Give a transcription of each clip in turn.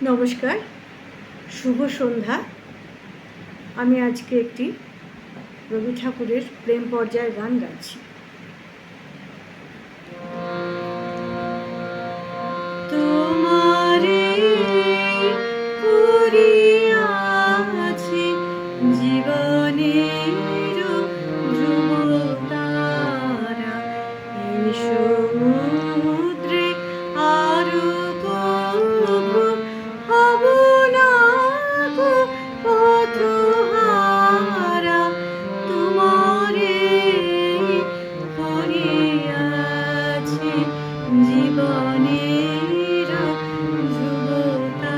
নমস্কার, শুভ সন্ধ্যা। আমি আজকে একটি রবি ঠাকুরের প্রেম পর্যায়ের গান গাচ্ছি। তোমারে পড়িয়াছি জীবনের ধ্রুবতারা, এই সমুদ্রে আরো কবু হব না গো পথহারা। তোমারে পড়িয়াছি জীবনের ধ্রুবতারা।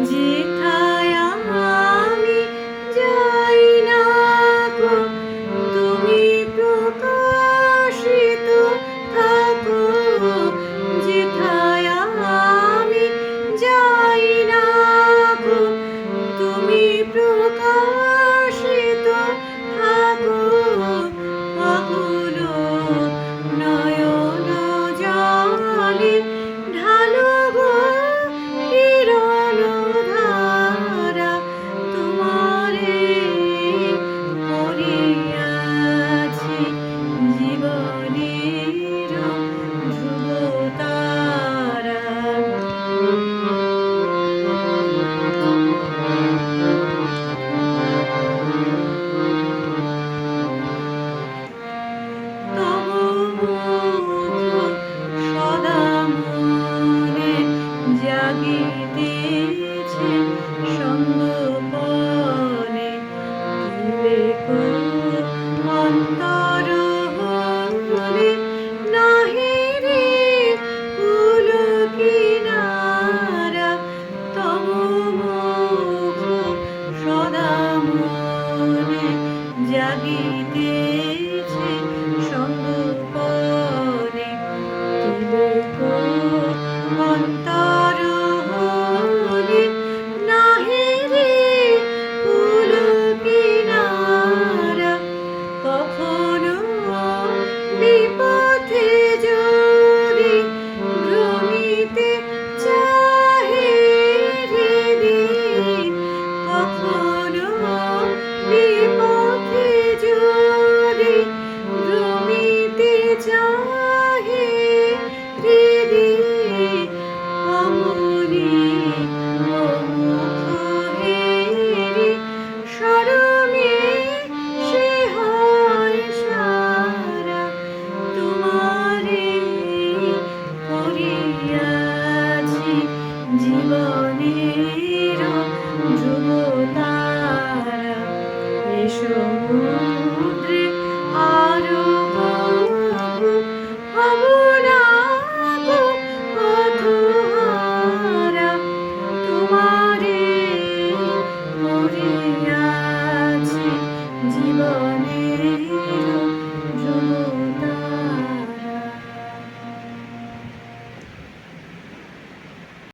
যেথায় আমি যাই না গো, তুমি প্রকাশিত থাকো। যেথায় আমি যাই না গো, তুমি প্রকাশিত থাকো। আকুল নয়ন জলে ঢালো গো কিরণ ধারা। তোমারে পড়িয়াছি জীবনের ধ্রুবতারা। তব